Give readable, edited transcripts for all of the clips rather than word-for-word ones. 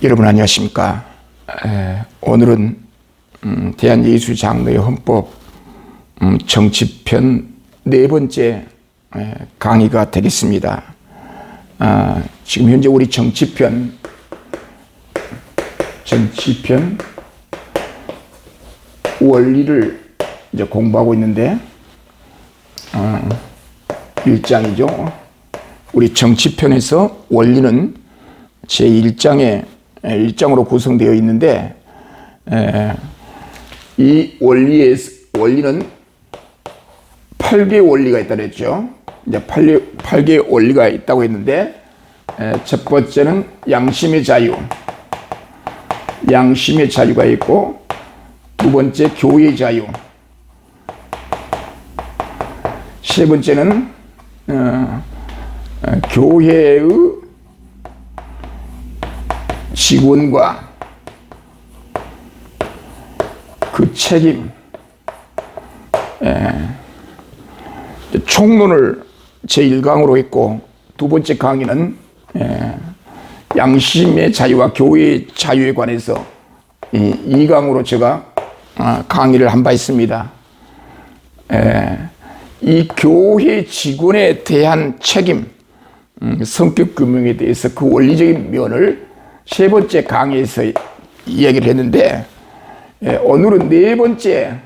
여러분 안녕하십니까? 오늘은 대한예수장로회 헌법 정치편 네 번째 강의가 되겠습니다. 지금 현재 우리 정치편 원리를 이제 공부하고 있는데 1장이죠. 우리 정치편에서 원리는 제1장으로 구성되어 있는데 이 원리는 8개의 원리가 있다고 했죠. 이제 8개의 원리가 있다고 했는데 첫 번째는 양심의 자유가 있고, 두 번째 교회의 자유, 세 번째는 교회의 직원과 그 책임, 총론을 제1강으로 했고, 두 번째 강의는 양심의 자유와 교회의 자유에 관해서 2강으로 제가 강의를 한 바 있습니다. 이 교회 직원에 대한 책임, 성격 규명에 대해서 그 원리적인 면을 세 번째 강의에서 이야기를 했는데, 오늘은 네 번째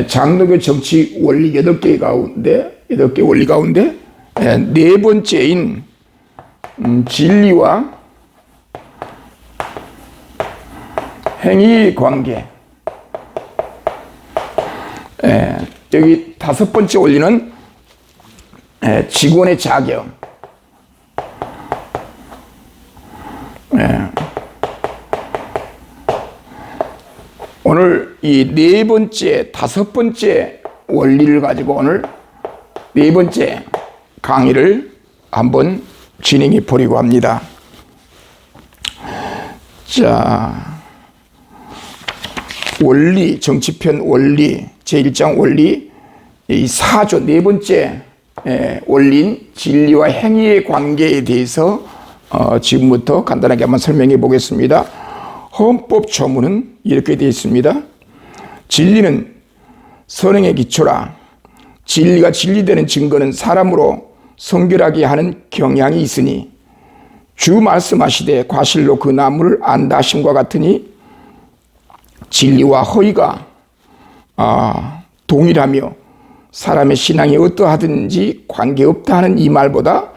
장로교 정치 원리 8개 원리 가운데 네 번째인 진리와 행위의 관계, 여기 다섯 번째 원리는 직원의 자격, 오늘 이 네 번째, 다섯 번째 원리를 가지고 오늘 네 번째 강의를 한번 진행해 보려고 합니다. 자, 원리, 정치편 원리, 제1장 원리, 이 4조 네 번째 원리인 진리와 행위의 관계에 대해서 지금부터 간단하게 한번 설명해 보겠습니다. 헌법 조문은 이렇게 되어 있습니다. 진리는 선행의 기초라. 진리가 진리되는 증거는 사람으로 성결하게 하는 경향이 있으니 주 말씀하시되 과실로 그 나무를 안다 하심과 같으니 진리와 허위가 동일하며 사람의 신앙이 어떠하든지 관계없다 하는 이 말보다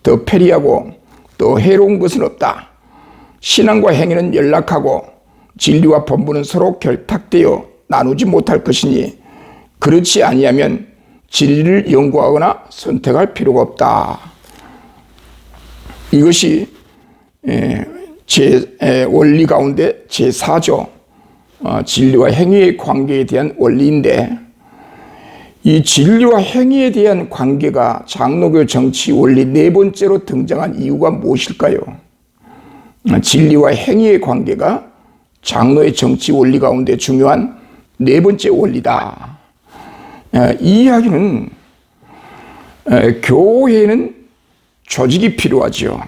더 패리하고 더 해로운 것은 없다. 신앙과 행위는 연락하고 진리와 본분은 서로 결탁되어 나누지 못할 것이니 그렇지 아니하면 진리를 연구하거나 선택할 필요가 없다. 이것이 제 원리 가운데 제4조 진리와 행위의 관계에 대한 원리인데, 이 진리와 행위에 대한 관계가 장로교 정치 원리 네 번째로 등장한 이유가 무엇일까요? 진리와 행위의 관계가 장로의 정치 원리 가운데 중요한 네 번째 원리다. 이 이야기는 교회는 조직이 필요하죠.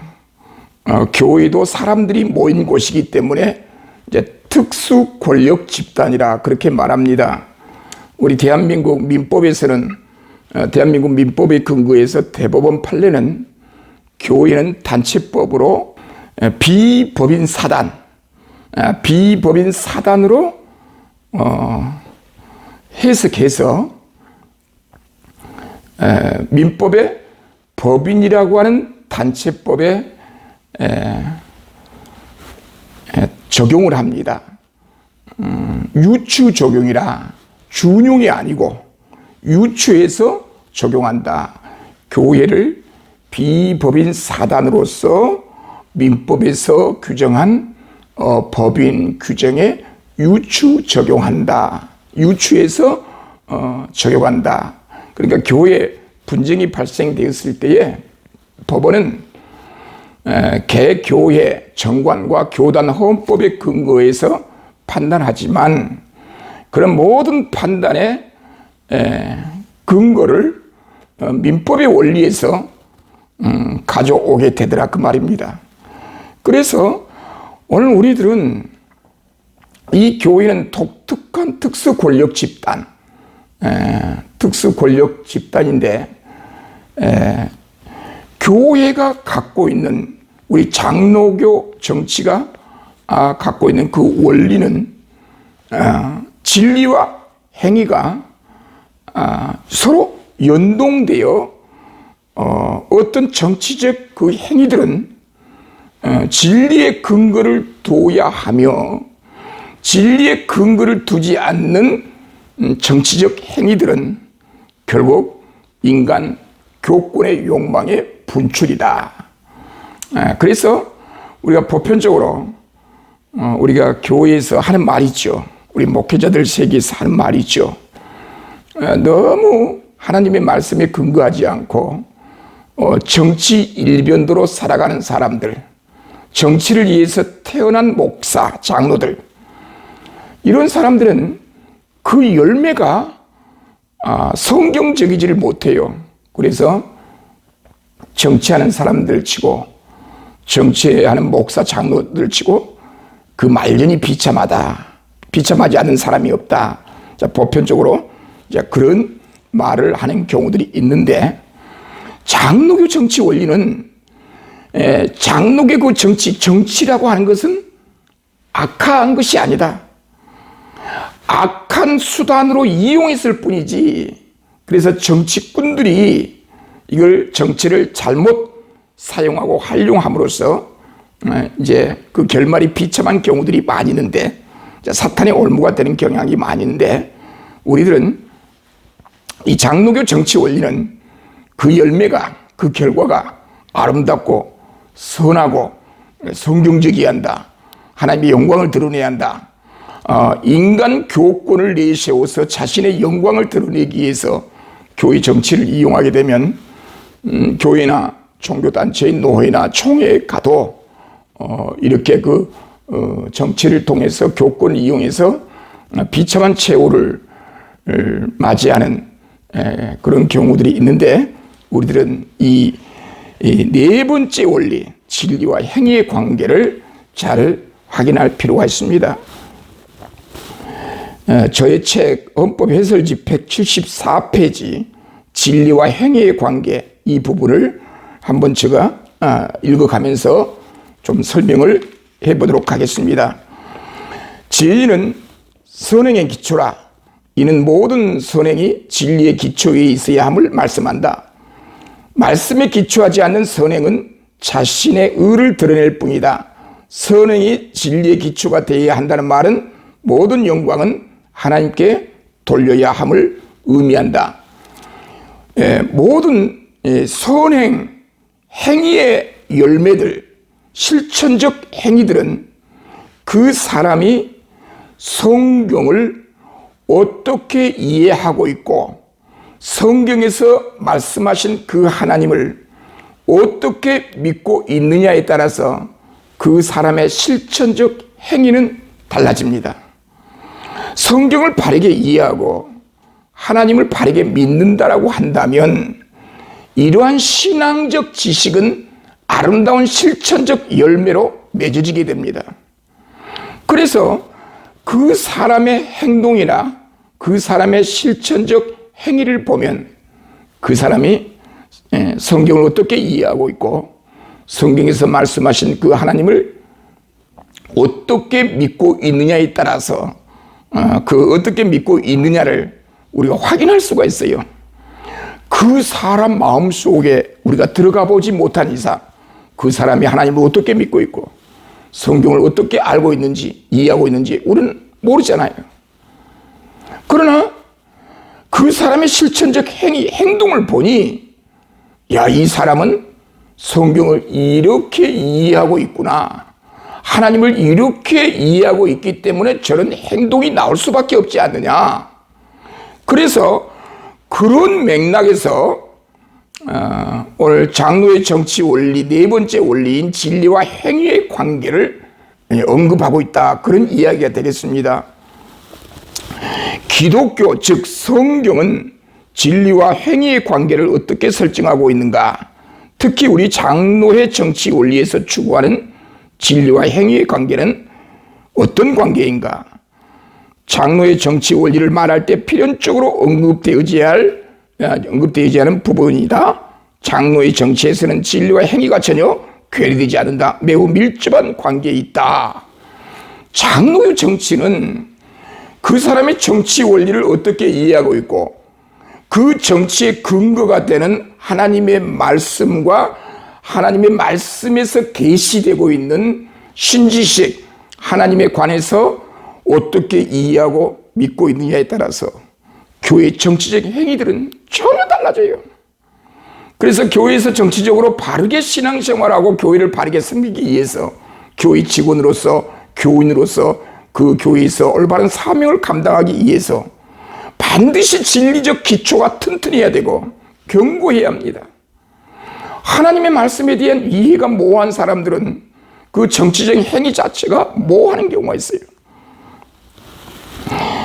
교회도 사람들이 모인 곳이기 때문에 이제 특수 권력 집단이라 그렇게 말합니다. 우리 대한민국 민법에서는 대한민국 민법에 근거해서 대법원 판례는 교회는 단체법으로 비법인 사단으로 해석해서 민법의 법인이라고 하는 단체법에 적용을 합니다. 유추 적용이라 준용이 아니고 유추해서 적용한다. 교회를 비법인 사단으로서 민법에서 규정한 법인 규정에 유추 적용한다. 유추해서 적용한다. 그러니까 교회 분쟁이 발생되었을 때에 법원은 개교회 정관과 교단 헌법에 근거해서 판단하지만 그런 모든 판단의 근거를 민법의 원리에서 가져오게 되더라 그 말입니다. 그래서 오늘 우리들은 이 교회는 독특한 특수 권력 집단, 특수 권력 집단인데, 교회가 갖고 있는 우리 장로교 정치가 갖고 있는 그 원리는 진리와 행위가 서로 연동되어 어떤 정치적 그 행위들은 진리의 근거를 둬야 하며 진리의 근거를 두지 않는 정치적 행위들은 결국 인간 교권의 욕망의 분출이다. 그래서 우리가 보편적으로 우리가 교회에서 하는 말이 있죠. 우리 목회자들 세계에서 하는 말이 있죠. 너무 하나님의 말씀에 근거하지 않고 정치 일변도로 살아가는 사람들, 정치를 위해서 태어난 목사, 장로들, 이런 사람들은 그 열매가 성경적이지를 못해요. 그래서 정치하는 사람들 치고 정치하는 목사, 장로들 치고 그 말년이 비참하다. 비참하지 않은 사람이 없다. 자, 보편적으로 이제 그런 말을 하는 경우들이 있는데, 장로교 정치 원리는 장로교 그 정치라고 하는 것은 악한 것이 아니다. 악한 수단으로 이용했을 뿐이지. 그래서 정치꾼들이 이걸 정치를 잘못 사용하고 활용함으로써 이제 그 결말이 비참한 경우들이 많이 있는데, 사탄의 올무가 되는 경향이 많이 있는데, 우리들은 이 장로교 정치 원리는 그 열매가, 그 결과가 아름답고 선하고 성경적이어야 한다. 하나님의 영광을 드러내야 한다. 인간 교권을 내세워서 자신의 영광을 드러내기 위해서 교회 정치를 이용하게 되면 교회나 종교단체인 노회나 총회에 가도 이렇게 그 정치를 통해서 교권을 이용해서 비참한 최후를 맞이하는 그런 경우들이 있는데, 우리들은 이 네 번째 원리, 진리와 행위의 관계를 잘 확인할 필요가 있습니다. 저의 책 헌법 해설지 174페이지 진리와 행위의 관계, 이 부분을 한번 제가 읽어가면서 좀 설명을 해보도록 하겠습니다. 진리는 선행의 기초라. 이는 모든 선행이 진리의 기초에 있어야 함을 말씀한다. 말씀에 기초하지 않는 선행은 자신의 의를 드러낼 뿐이다. 선행이 진리의 기초가 되어야 한다는 말은 모든 영광은 하나님께 돌려야 함을 의미한다. 모든 선행, 행위의 열매들, 실천적 행위들은 그 사람이 성경을 어떻게 이해하고 있고 성경에서 말씀하신 그 하나님을 어떻게 믿고 있느냐에 따라서 그 사람의 실천적 행위는 달라집니다. 성경을 바르게 이해하고 하나님을 바르게 믿는다라고 한다면 이러한 신앙적 지식은 아름다운 실천적 열매로 맺어지게 됩니다. 그래서 그 사람의 행동이나 그 사람의 실천적 행위를 보면 그 사람이 성경을 어떻게 이해하고 있고 성경에서 말씀하신 그 하나님을 어떻게 믿고 있느냐에 따라서 그 어떻게 믿고 있느냐를 우리가 확인할 수가 있어요. 그 사람 마음속에 우리가 들어가 보지 못한 이상 그 사람이 하나님을 어떻게 믿고 있고 성경을 어떻게 알고 있는지 이해하고 있는지 우리는 모르잖아요. 그러나 그 사람의 실천적 행동을 보니 야, 이 사람은 성경을 이렇게 이해하고 있구나. 하나님을 이렇게 이해하고 있기 때문에 저런 행동이 나올 수밖에 없지 않느냐. 그래서 그런 맥락에서 오늘 장로의 정치 원리 네 번째 원리인 진리와 행위의 관계를 언급하고 있다. 그런 이야기가 되겠습니다. 기독교 즉 성경은 진리와 행위의 관계를 어떻게 설정하고 있는가? 특히 우리 장로의 정치 원리에서 추구하는 진리와 행위의 관계는 어떤 관계인가? 장로의 정치 원리를 말할 때 필연적으로 언급되어야 하는 부분이다. 장로의 정치에서는 진리와 행위가 전혀 괴리되지 않는다. 매우 밀접한 관계에 있다. 장로의 정치는 그 사람의 정치 원리를 어떻게 이해하고 있고 그 정치의 근거가 되는 하나님의 말씀과 하나님의 말씀에서 계시되고 있는 신지식, 하나님에 관해서 어떻게 이해하고 믿고 있느냐에 따라서 교회의 정치적인 행위들은 전혀 달라져요. 그래서 교회에서 정치적으로 바르게 신앙생활하고 교회를 바르게 섬기기 위해서 교회 직원으로서 교인으로서 그 교회에서 올바른 사명을 감당하기 위해서 반드시 진리적 기초가 튼튼해야 되고 견고해야 합니다. 하나님의 말씀에 대한 이해가 모호한 사람들은 그 정치적인 행위 자체가 모호한 경우가 있어요.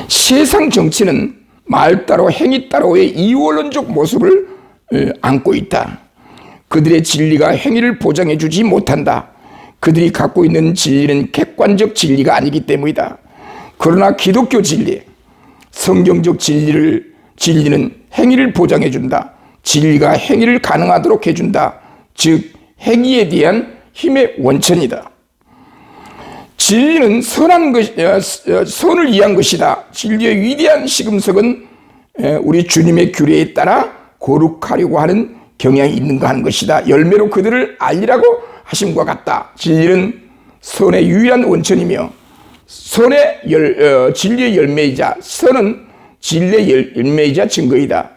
세상 정치는 말 따로 행위 따로의 이원론적 모습을 안고 있다. 그들의 진리가 행위를 보장해 주지 못한다. 그들이 갖고 있는 진리는 객관적 진리가 아니기 때문이다. 그러나 기독교 진리, 성경적 진리는 행위를 보장해 준다. 진리가 행위를 가능하도록 해준다. 즉 행위에 대한 힘의 원천이다. 진리는 선을 위한 것이다. 진리의 위대한 시금석은 우리 주님의 규례에 따라 거룩하려고 하는 경향이 있는가 하는 것이다. 열매로 그들을 알리라고 하심과 같다. 진리는 선의 유일한 원천이며 진리의 열매이자 선은 진리의 열매이자 증거이다.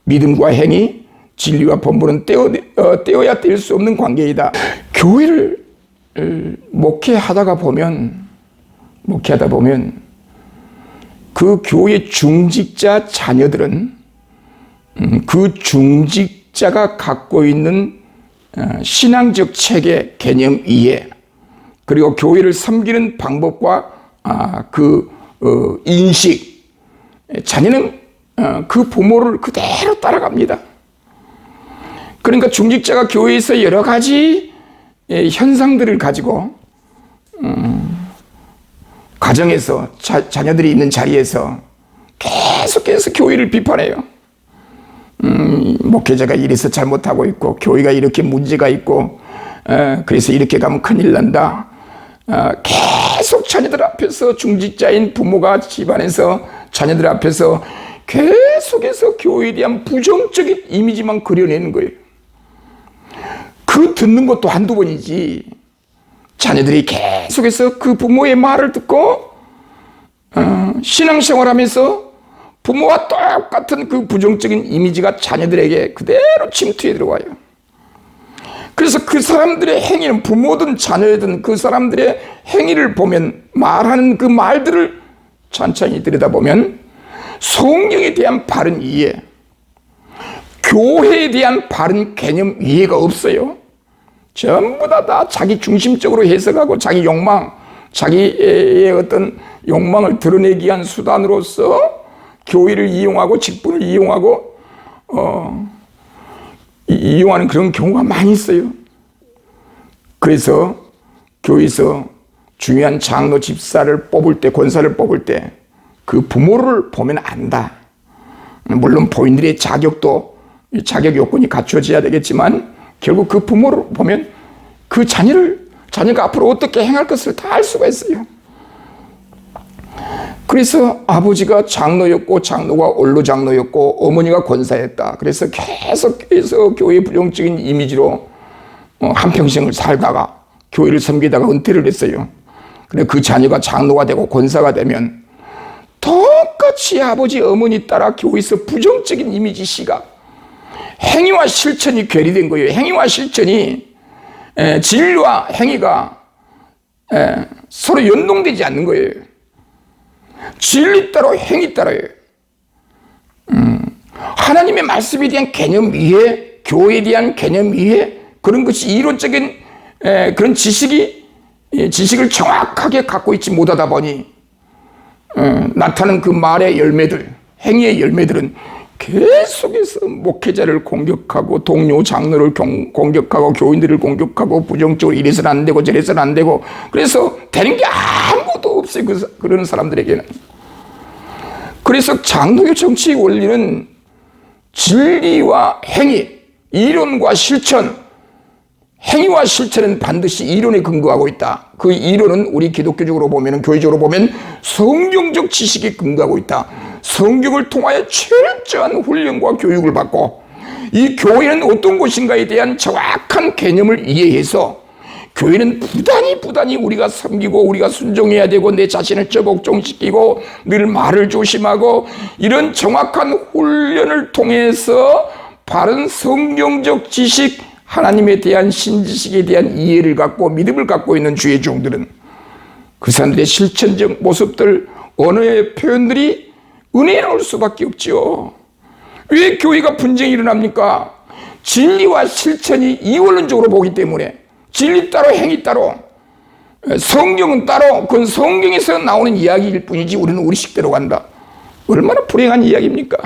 믿음과 행위, 진리와 본분은 떼어야 뗄 수 없는 관계이다. 교회를 목회하다 보면 그 교회 중직자 자녀들은 그 중직자가 갖고 있는 신앙적 체계, 개념 이해, 그리고 교회를 섬기는 방법과 인식, 자녀는 그 부모를 그대로 따라갑니다. 그러니까 중직자가 교회에서 여러 가지 현상들을 가지고 가정에서 자녀들이 있는 자리에서 계속해서 교회를 비판해요. 목회자가 이래서 잘못하고 있고 교회가 이렇게 문제가 있고 그래서 이렇게 가면 큰일 난다. 계속 자녀들 앞에서 중직자인 부모가 집안에서 자녀들 앞에서 계속해서 교회에 대한 부정적인 이미지만 그려내는 거예요. 그 듣는 것도 한두 번이지 자녀들이 계속해서 그 부모의 말을 듣고 신앙생활하면서 부모와 똑같은 그 부정적인 이미지가 자녀들에게 그대로 침투해 들어와요. 그래서 그 사람들의 행위는 부모든 자녀든 그 사람들의 행위를 보면 말하는 그 말들을 천천히 들여다보면 성경에 대한 바른 이해, 교회에 대한 바른 개념 이해가 없어요. 전부 다 자기 중심적으로 해석하고 자기 욕망, 자기의 어떤 욕망을 드러내기 위한 수단으로서 교회를 이용하고 직분을 이용하고 이용하는 그런 경우가 많이 있어요. 그래서 교회에서 중요한 장로 집사를 뽑을 때, 권사를 뽑을 때 그 부모를 보면 안다. 물론 본인들의 자격 요건이 갖춰져야 되겠지만 결국 그 부모를 보면 그 자녀가 앞으로 어떻게 행할 것을 다 알 수가 있어요. 그래서 아버지가 장로였고 장로가 원로 장로였고 어머니가 권사였다. 그래서 계속해서 교회의 부정적인 이미지로 한평생을 살다가 교회를 섬기다가 은퇴를 했어요. 근데 그 자녀가 장로가 되고 권사가 되면 똑같이 아버지 어머니 따라 교회에서 부정적인 이미지 시각, 행위와 실천이 괴리된 거예요. 행위와 실천이 진리와 행위가 서로 연동되지 않는 거예요. 진리 따로 행위 따로예요. 하나님의 말씀에 대한 개념 이해, 교회에 대한 개념 이해, 그런 것이 이론적인 그런 지식을 정확하게 갖고 있지 못하다 보니 나타나는 그 말의 열매들, 행위의 열매들은 계속해서 목회자를 공격하고 동료 장로를 공격하고 교인들을 공격하고 부정적으로 이래서는 안 되고 저래서는 안 되고 그래서 되는 게 아무것도 없어요. 그런 사람들에게는. 그래서 장로교 정치 원리는 진리와 행위, 이론과 실천, 행위와 실천은 반드시 이론에 근거하고 있다. 그 이론은 우리 기독교적으로 보면, 교회적으로 보면 성경적 지식에 근거하고 있다. 성경을 통하여 철저한 훈련과 교육을 받고 이 교회는 어떤 곳인가에 대한 정확한 개념을 이해해서 교회는 부단히 우리가 섬기고 우리가 순종해야 되고 내 자신을 저복종시키고 늘 말을 조심하고 이런 정확한 훈련을 통해서 바른 성경적 지식, 하나님에 대한 신지식에 대한 이해를 갖고 믿음을 갖고 있는 주의 종들은 그 사람들의 실천적 모습들, 언어의 표현들이 은혜로울 수밖에 없죠. 왜 교회가 분쟁이 일어납니까? 진리와 실천이 이원론적으로 보기 때문에 진리 따로 행위 따로 성경은 따로 그건 성경에서 나오는 이야기일 뿐이지 우리는 우리 식대로 간다. 얼마나 불행한 이야기입니까?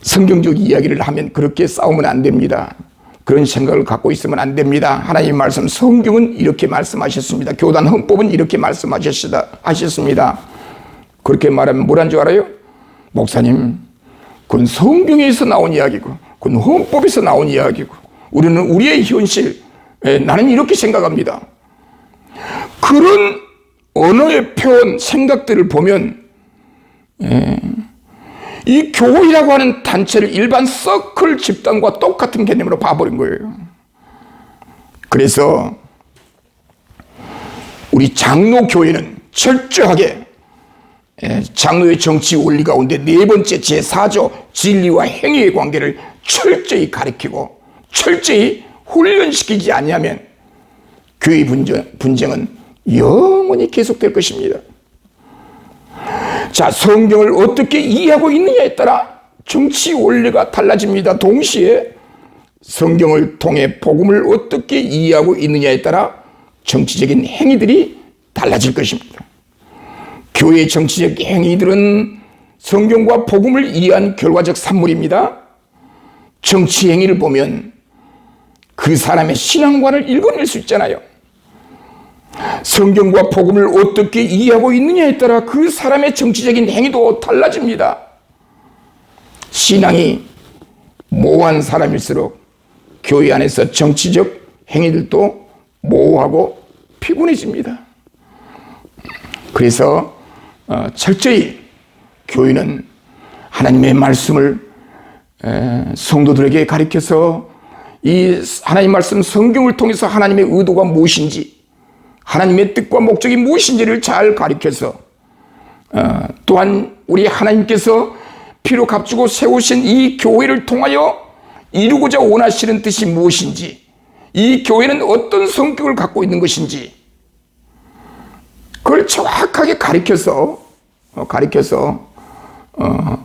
성경적 이야기를 하면 그렇게 싸우면 안 됩니다. 그런 생각을 갖고 있으면 안 됩니다. 하나님 말씀 성경은 이렇게 말씀하셨습니다. 교단 헌법은 이렇게 말씀하셨습니다. 그렇게 말하면 뭐란 줄 알아요? 목사님, 그건 성경에서 나온 이야기고 그건 헌법에서 나온 이야기고 우리는 우리의 현실, 나는 이렇게 생각합니다. 그런 언어의 표현, 생각들을 보면 이 교회라고 하는 단체를 일반 서클 집단과 똑같은 개념으로 봐버린 거예요. 그래서 우리 장로교회는 철저하게 장로의 정치 원리 가운데 네 번째 제4조 진리와 행위의 관계를 철저히 가리키고 철저히 훈련시키지 않으면 교회 분쟁은 영원히 계속될 것입니다. 자, 성경을 어떻게 이해하고 있느냐에 따라 정치 원리가 달라집니다. 동시에 성경을 통해 복음을 어떻게 이해하고 있느냐에 따라 정치적인 행위들이 달라질 것입니다. 교회의 정치적 행위들은 성경과 복음을 이해한 결과적 산물입니다. 정치 행위를 보면 그 사람의 신앙관을 읽어낼 수 있잖아요. 성경과 복음을 어떻게 이해하고 있느냐에 따라 그 사람의 정치적인 행위도 달라집니다. 신앙이 모호한 사람일수록 교회 안에서 정치적 행위들도 모호하고 피곤해집니다. 그래서 철저히 교회는 하나님의 말씀을 성도들에게 가르쳐서 이 하나님 말씀 성경을 통해서 하나님의 의도가 무엇인지 하나님의 뜻과 목적이 무엇인지를 잘 가르쳐서 또한 우리 하나님께서 피로 값주고 세우신 이 교회를 통하여 이루고자 원하시는 뜻이 무엇인지 이 교회는 어떤 성격을 갖고 있는 것인지 그걸 정확하게 가르쳐서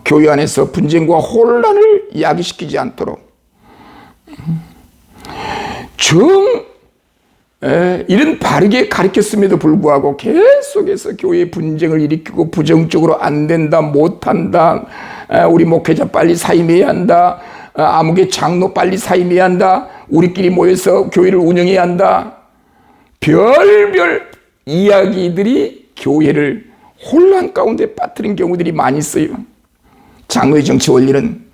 교회 안에서 분쟁과 혼란을 야기시키지 않도록 이런 바르게 가르쳤음에도 불구하고 계속해서 교회의 분쟁을 일으키고 부정적으로 안 된다, 못한다, 우리 목회자 빨리 사임해야 한다, 아무개 장로 빨리 사임해야 한다, 우리끼리 모여서 교회를 운영해야 한다. 별별 이야기들이 교회를 혼란 가운데 빠뜨린 경우들이 많이 있어요. 장로의 정치 원리는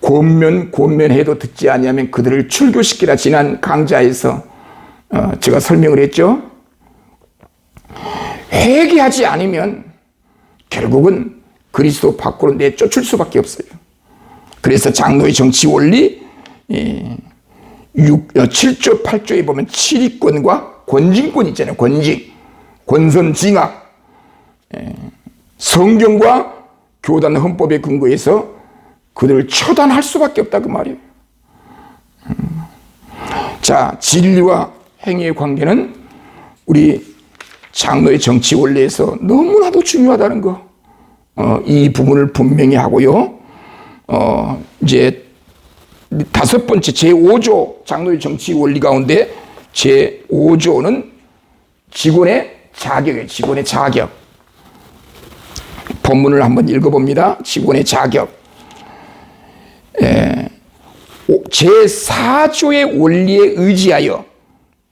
권면해도 듣지 아니하면 그들을 출교시키라. 지난 강좌에서 제가 설명을 했죠. 회개하지 않으면 결국은 그리스도 밖으로 내쫓을 수밖에 없어요. 그래서 장로의 정치 원리 7조 8조에 보면 치리권과 권징권 있잖아요. 권선징악, 성경과 교단 헌법에 근거해서 그들을 처단할 수밖에 없다 그 말이에요. 자, 진리와 행위의 관계는 우리 장로의 정치 원리에서 너무나도 중요하다는 거, 이 부분을 분명히 하고요. 이제 5번째 제5조 장로의 정치 원리 가운데 제5조는 직원의 자격이에요. 직원의 자격. 본문을 한번 읽어봅니다. 직원의 자격. 제4조의 원리에 의지하여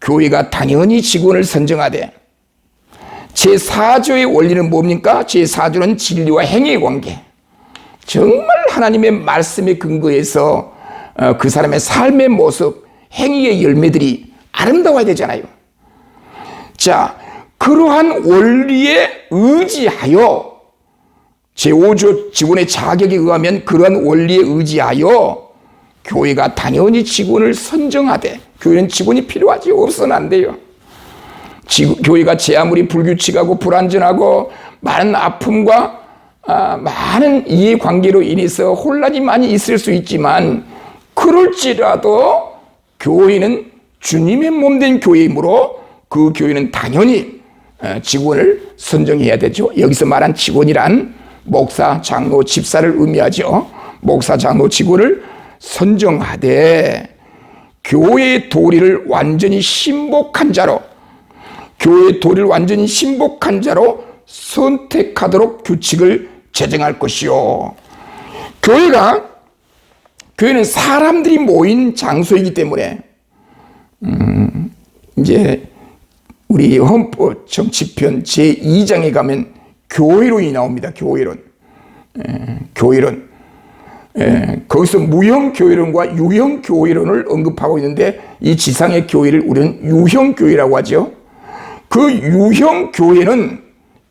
교회가 당연히 직원을 선정하되, 제4조의 원리는 뭡니까? 제4조는 진리와 행위의 관계. 정말 하나님의 말씀에 근거해서 그 사람의 삶의 모습, 행위의 열매들이 아름다워야 되잖아요. 자, 그러한 원리에 의지하여, 제5조 직원의 자격에 의하면 그러한 원리에 의지하여 교회가 당연히 직원을 선정하되, 교회는 직원이 필요하지, 없어는 안 돼요. 교회가 제 아무리 불규칙하고 불안전하고 많은 아픔과 많은 이해관계로 인해서 혼란이 많이 있을 수 있지만, 그럴지라도 교회는 주님의 몸된 교회이므로 그 교회는 당연히 직원을 선정해야 되죠. 여기서 말한 직원이란 목사, 장로, 집사를 의미하죠. 목사, 장로, 직원을 선정하되 교회의 도리를 완전히 신복한 자로, 교회의 도리를 완전히 신복한 자로 선택하도록 규칙을 제정할 것이요. 교회는 사람들이 모인 장소이기 때문에, 이제 우리 헌법 정치편 제2장에 가면 교회론이 나옵니다. 교회론. 교회론. 거기서 무형 교회론과 유형 교회론을 언급하고 있는데, 이 지상의 교회를 우리는 유형 교회라고 하죠. 그 유형 교회는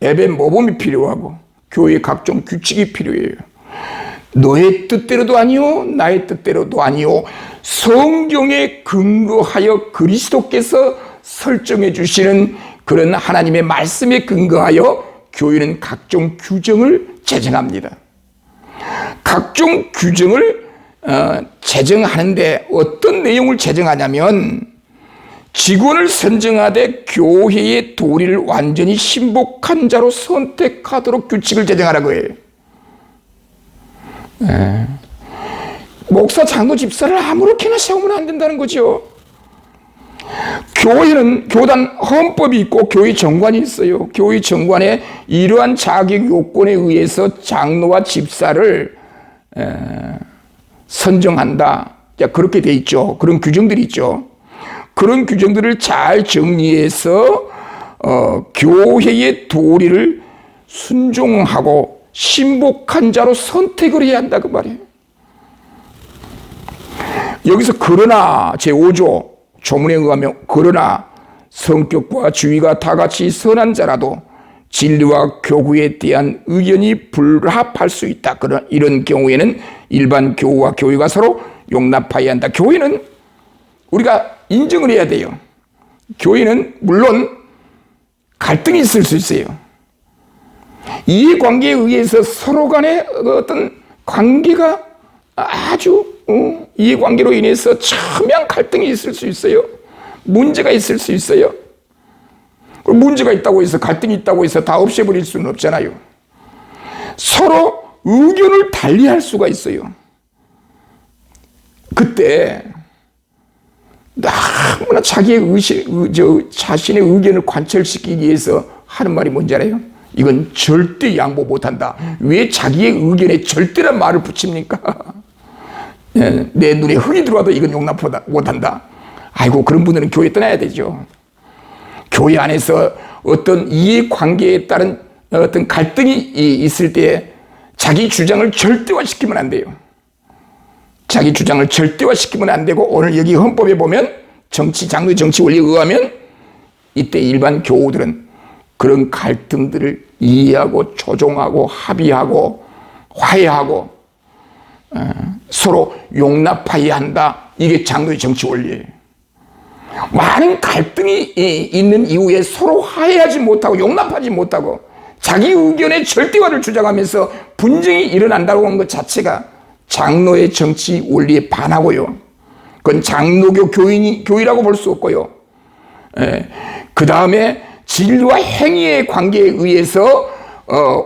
예배 모범이 필요하고 교회의 각종 규칙이 필요해요. 너의 뜻대로도 아니요, 나의 뜻대로도 아니요, 성경에 근거하여 그리스도께서 설정해 주시는 그런 하나님의 말씀에 근거하여 교회는 각종 규정을 제정합니다. 각종 규정을 제정하는데 어떤 내용을 제정하냐면, 직원을 선정하되 교회의 도리를 완전히 신복한 자로 선택하도록 규칙을 제정하라고 해요. 목사, 장로, 집사를 아무렇게나 세우면 안 된다는 거죠. 교회는 교단 헌법이 있고 교회 정관이 있어요. 교회 정관에 이러한 자격 요건에 의해서 장로와 집사를 선정한다. 자, 그렇게 돼 있죠. 그런 규정들이 있죠. 그런 규정들을 잘 정리해서 교회의 도리를 순종하고 신복한 자로 선택을 해야 한다 그 말이에요. 여기서 그러나 제5조 조문에 의하면, 그러나 성격과 주의가 다 같이 선한 자라도 진리와 교구에 대한 의견이 불합할 수 있다. 그런 이런 경우에는 일반 교우와 교회가 서로 용납하여야 한다. 교회는 우리가 인정을 해야 돼요. 교회는 물론 갈등이 있을 수 있어요. 이해관계에 의해서 서로 간의 어떤 관계가 아주 이해관계로 인해서 첨예한 갈등이 있을 수 있어요. 문제가 있을 수 있어요. 문제가 있다고 해서, 갈등이 있다고 해서 다 없애버릴 수는 없잖아요. 서로 의견을 달리할 수가 있어요. 그때 너무나 자기의 자신의 의견을 관철시키기 위해서 하는 말이 뭔지 알아요? 이건 절대 양보 못한다. 왜 자기의 의견에 절대란 말을 붙입니까? 내 눈에 흙이 들어와도 이건 용납 못한다. 아이고, 그런 분들은 교회 떠나야 되죠. 교회 안에서 어떤 이해관계에 따른 어떤 갈등이 있을 때 자기 주장을 절대화시키면 안 돼요. 자기 주장을 절대화시키면 안 되고, 오늘 여기 헌법에 보면 장로의 정치 원리에 의하면 이때 일반 교우들은 그런 갈등들을 이해하고 조정하고 합의하고 화해하고 서로 용납해야 한다. 이게 장로의 정치 원리예요. 많은 갈등이 있는 이후에 서로 화해하지 못하고 용납하지 못하고 자기 의견의 절대화를 주장하면서 분쟁이 일어난다고 하는 것 자체가 장로의 정치 원리에 반하고요. 그건 장로교 교회라고 볼 수 없고요. 그 다음에 진리와 행위의 관계에 의해서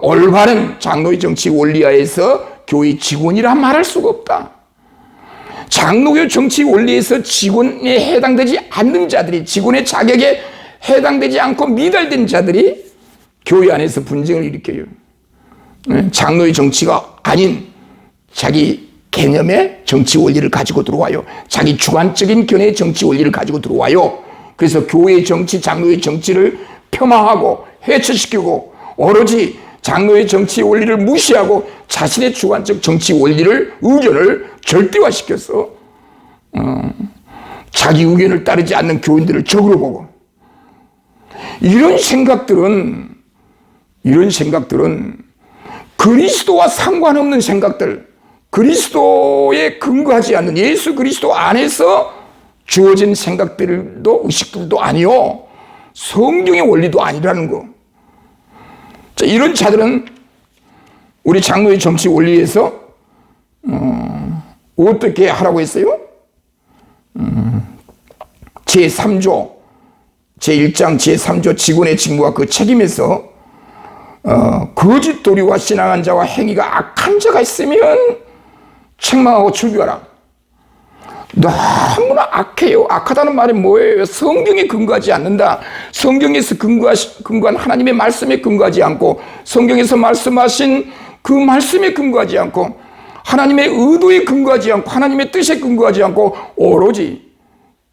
올바른 장로의 정치 원리하에서 교회 직원이라 말할 수가 없다. 장로교 정치 원리에서 직원에 해당되지 않는 자들이, 직원의 자격에 해당되지 않고 미달된 자들이 교회 안에서 분쟁을 일으켜요. 장로의 정치가 아닌 자기 개념의 정치 원리를 가지고 들어와요. 자기 주관적인 견해의 정치 원리를 가지고 들어와요. 그래서 교회의 정치, 장로의 정치를 폄하하고 해체시키고 오로지 장로의 정치 원리를 무시하고 자신의 주관적 정치 원리를, 의견을 절대화시켜서 자기 의견을 따르지 않는 교인들을 적으로 보고, 이런 생각들은 그리스도와 상관없는 생각들, 그리스도에 근거하지 않는, 예수 그리스도 안에서 주어진 생각들도 의식들도 아니요, 성경의 원리도 아니라는 거. 자, 이런 자들은 우리 장로의 정치 원리에서 어떻게 하라고 했어요? 제3조 제1장 제3조 직원의 직무와 그 책임에서 거짓 도리와 신앙한 자와 행위가 악한 자가 있으면 책망하고 출교하라. 너무나 악해요. 악하다는 말이 뭐예요? 성경에 근거하지 않는다. 성경에서 근거한 하나님의 말씀에 근거하지 않고, 성경에서 말씀하신 그 말씀에 근거하지 않고, 하나님의 의도에 근거하지 않고, 하나님의 뜻에 근거하지 않고, 오로지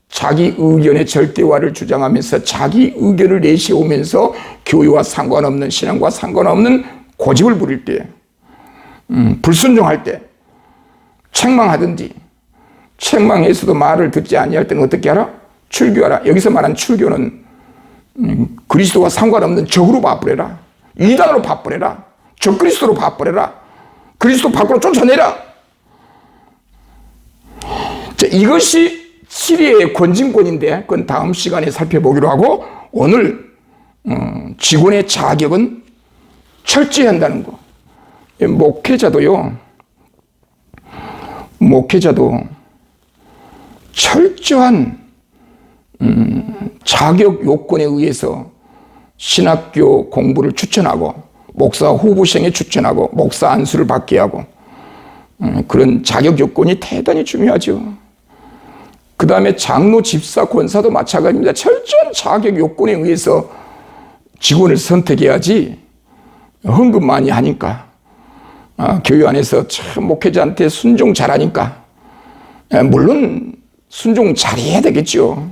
자기 의견의 절대화를 주장하면서 자기 의견을 내세우면서 교회와 상관없는, 신앙과 상관없는 고집을 부릴 때, 불순종할 때 책망하든지, 책망해서도 말을 듣지 아니할 때는 어떻게 하라? 출교하라. 여기서 말한 출교는 그리스도와 상관없는 적으로 봐버려라. 이단으로 봐버려라. 적그리스도로 봐버려라. 그리스도 밖으로 쫓아내라. 자, 이것이 시리아의 권진권인데 그건 다음 시간에 살펴보기로 하고, 오늘 직원의 자격은 철저히 한다는 거. 목회자도 철저한 자격 요건에 의해서 신학교 공부를 추천하고, 목사 후보생에 추천하고, 목사 안수를 받게 하고, 그런 자격 요건이 대단히 중요하죠. 그 다음에 장로, 집사, 권사도 마찬가지입니다. 철저한 자격 요건에 의해서 직원을 선택해야지, 헌금 많이 하니까, 교회 안에서 참 목회자한테 순종 잘하니까, 물론 순종 잘해야 되겠죠.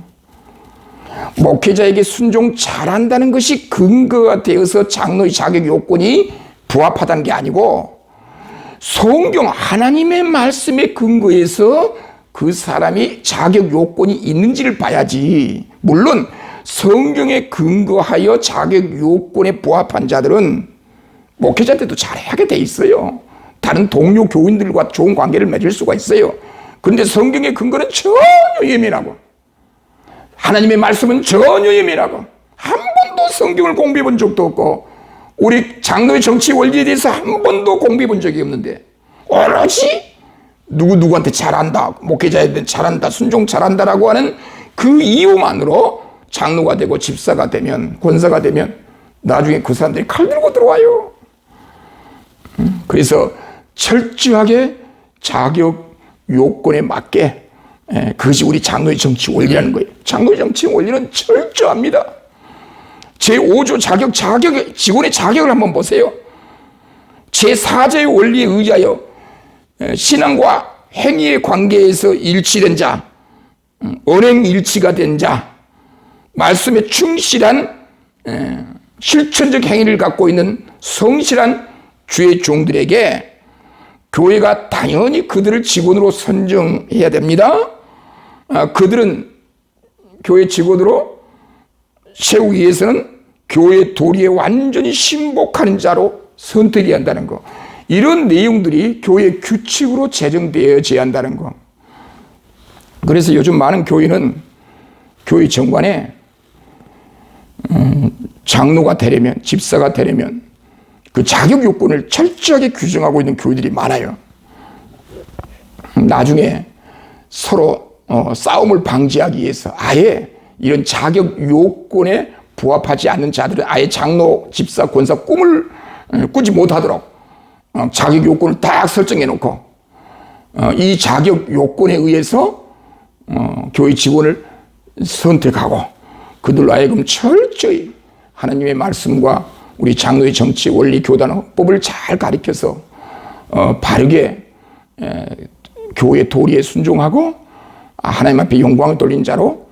목회자에게 순종 잘한다는 것이 근거가 되어서 장로의 자격 요건이 부합하다는 게 아니고, 성경 하나님의 말씀에 근거해서 그 사람이 자격 요건이 있는지를 봐야지. 물론 성경에 근거하여 자격 요건에 부합한 자들은 목회자한테도 잘하게 돼 있어요. 다른 동료 교인들과 좋은 관계를 맺을 수가 있어요. 그런데 성경의 근거는 전혀 예민하고, 하나님의 말씀은 전혀 예민하고, 한 번도 성경을 공부해 본 적도 없고, 우리 장로의 정치 원리에 대해서 한 번도 공부해 본 적이 없는데, 오로지 누구한테 잘한다, 목회자한테 잘한다, 순종 잘한다라고 하는 그 이유만으로 장로가 되고 집사가 되면, 권사가 되면 나중에 그 사람들이 칼 들고 들어와요. 그래서 철저하게 자격 요건에 맞게, 그것이 우리 장로의 정치 원리라는 거예요. 장로의 정치 원리는 철저합니다. 제5조 직원의 자격을 한번 보세요. 제4조의 원리에 의하여 신앙과 행위의 관계에서 일치된 자, 언행일치가 된 자, 말씀에 충실한 실천적 행위를 갖고 있는 성실한 주의 종들에게 교회가 당연히 그들을 직원으로 선정해야 됩니다. 그들은 교회 직원으로 세우기 위해서는 교회 도리에 완전히 신복하는 자로 선택해야 한다는 거. 이런 내용들이 교회 규칙으로 제정되어져야 한다는 거. 그래서 요즘 많은 교회는 교회 정관에 장로가 되려면, 집사가 되려면 그 자격 요건을 철저하게 규정하고 있는 교회들이 많아요. 나중에 서로 싸움을 방지하기 위해서 아예 이런 자격 요건에 부합하지 않는 자들은 아예 장로, 집사, 권사 꿈을 꾸지 못하도록 자격 요건을 딱 설정해 놓고, 이 자격 요건에 의해서 교회 직원을 선택하고, 그들로 하여금 철저히 하나님의 말씀과 우리 장로의 정치 원리 교단법을 잘 가르쳐서 바르게 교회 도리에 순종하고 하나님 앞에 영광을 돌린 자로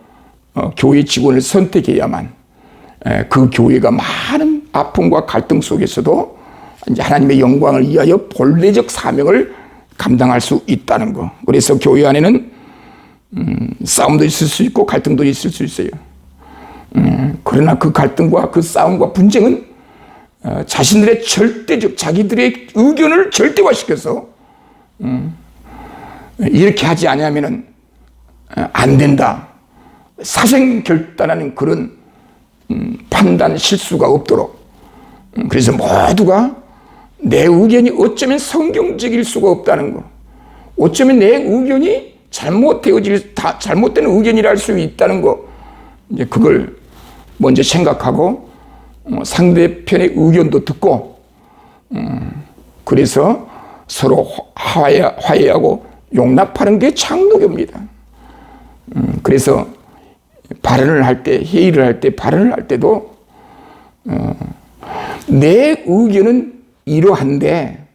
교회 직원을 선택해야만 그 교회가 많은 아픔과 갈등 속에서도 이제 하나님의 영광을 위하여 본래적 사명을 감당할 수 있다는 거. 그래서 교회 안에는 싸움도 있을 수 있고 갈등도 있을 수 있어요. 그러나 그 갈등과 그 싸움과 분쟁은 자신들의 절대적 자기들의 의견을 절대화시켜서 이렇게 하지 않으면은 안 된다. 사생결단하는 그런 판단 실수가 없도록. 그래서 모두가 내 의견이 어쩌면 성경적일 수가 없다는 거. 어쩌면 내 의견이 잘못된 의견이라 할 수 있다는 거. 이제 그걸 먼저 생각하고 상대편의 의견도 듣고 그래서 서로 화해하고 용납하는 게 장로교입니다. 그래서 발언을 할 때, 회의를 할 때, 발언을 할 때도 내 의견은 이러한데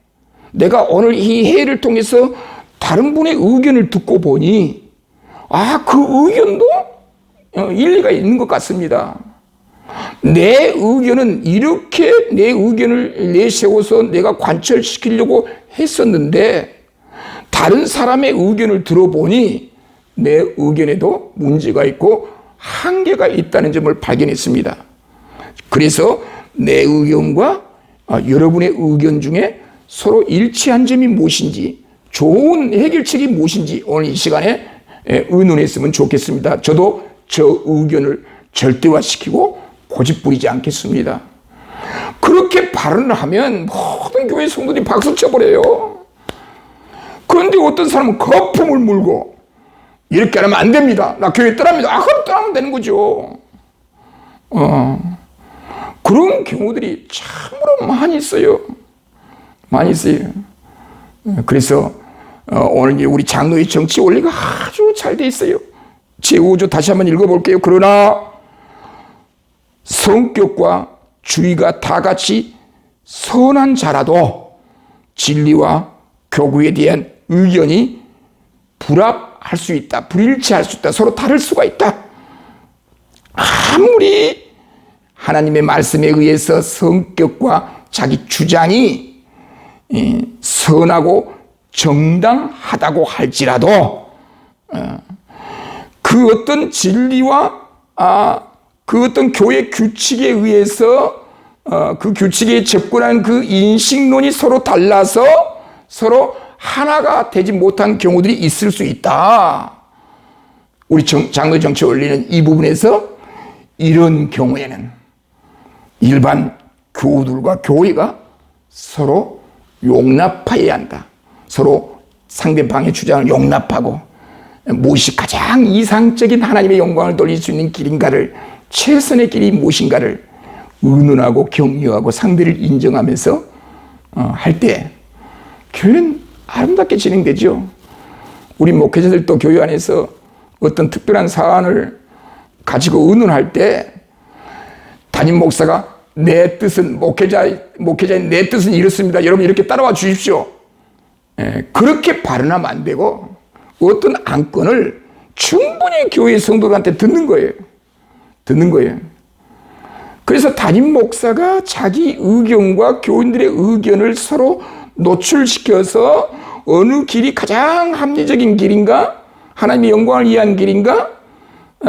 내가 오늘 이 회의를 통해서 다른 분의 의견을 듣고 보니 그 의견도 일리가 있는 것 같습니다. 내 의견은 이렇게 내 의견을 내세워서 내가 관철시키려고 했었는데 다른 사람의 의견을 들어보니 내 의견에도 문제가 있고 한계가 있다는 점을 발견했습니다. 그래서 내 의견과 여러분의 의견 중에 서로 일치한 점이 무엇인지, 좋은 해결책이 무엇인지 오늘 이 시간에 의논했으면 좋겠습니다. 저도 저 의견을 절대화시키고 고집부리지 않겠습니다. 그렇게 발언을 하면 모든 교회 성도들이 박수 쳐버려요. 그런데 어떤 사람은 거품을 물고 이렇게 하면 안 됩니다. 나 교회 떠납니다. 그럼 떠나면 되는 거죠. 그런 경우들이 참으로 많이 있어요. 많이 있어요. 그래서 오늘 우리 장로의 정치 원리가 아주 잘 돼 있어요. 제5조 다시 한번 읽어볼게요. 그러나 성격과 주의가 다 같이 선한 자라도 진리와 교구에 대한 의견이 불합할 수 있다. 불일치할 수 있다. 서로 다를 수가 있다. 아무리 하나님의 말씀에 의해서 성격과 자기 주장이 선하고 정당하다고 할지라도 그 어떤 진리와 그 어떤 교회 규칙에 의해서 그 규칙에 접근하는 그 인식론이 서로 달라서 서로 하나가 되지 못한 경우들이 있을 수 있다. 우리 장로 정치 원리는 이 부분에서 이런 경우에는 일반 교우들과 교회가 서로 용납해야 한다. 서로 상대방의 주장을 용납하고 무엇이 가장 이상적인 하나님의 영광을 돌릴 수 있는 길인가를, 최선의 길이 무엇인가를 의논하고 격려하고 상대를 인정하면서 할 때 교회는 아름답게 진행되죠. 우리 목회자들도 교회 안에서 어떤 특별한 사안을 가지고 의논할 때 담임 목사가 내 뜻은 목회자인 내 뜻은 이렇습니다. 여러분 이렇게 따라와 주십시오. 그렇게 발언하면 안 되고 어떤 안건을 충분히 교회 성도들한테 듣는 거예요. 듣는 거예요. 그래서 담임 목사가 자기 의견과 교인들의 의견을 서로 노출시켜서 어느 길이 가장 합리적인 길인가, 하나님의 영광을 위한 길인가,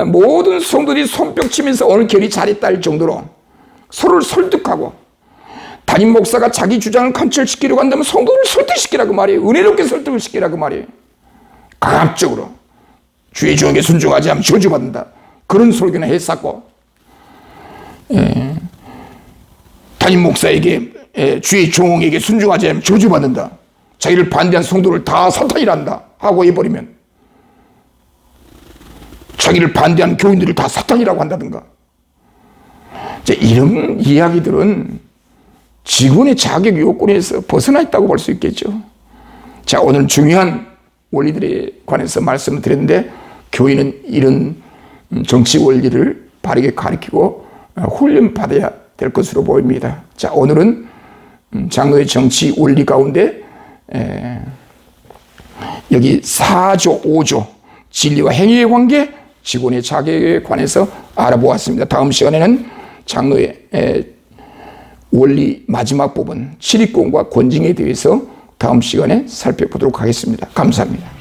모든 성도들이 손뼉 치면서 오늘 결의 잘했다 할 정도로 서로를 설득하고, 담임 목사가 자기 주장을 관철시키려고 한다면 성도를 설득시키라고 말이에요. 은혜롭게 설득을 시키라고 말이에요. 강압적으로 주의 종에게 순종하지 않으면 저주받는다. 그런 설교는 했었고, 담임 목사에게 주의 종에게 순종하지 않으면 저주받는다. 자기를 반대한 성도를 다 사탄이란다 하고 해버리면 자기를 반대한 교인들을 다 사탄이라고 한다든가. 이런 이야기들은 직원의 자격 요건에서 벗어나 있다고 볼 수 있겠죠. 자, 오늘 중요한 원리들에 관해서 말씀을 드렸는데, 교회는 이런 정치 원리를 바르게 가르치고 훈련받아야 될 것으로 보입니다. 자, 오늘은 장로의 정치 원리 가운데 여기 4조, 5조 진리와 행위의 관계, 직원의 자격에 관해서 알아보았습니다. 다음 시간에는 장로의 원리 마지막 부분, 치리권과 권징에 대해서 다음 시간에 살펴보도록 하겠습니다. 감사합니다.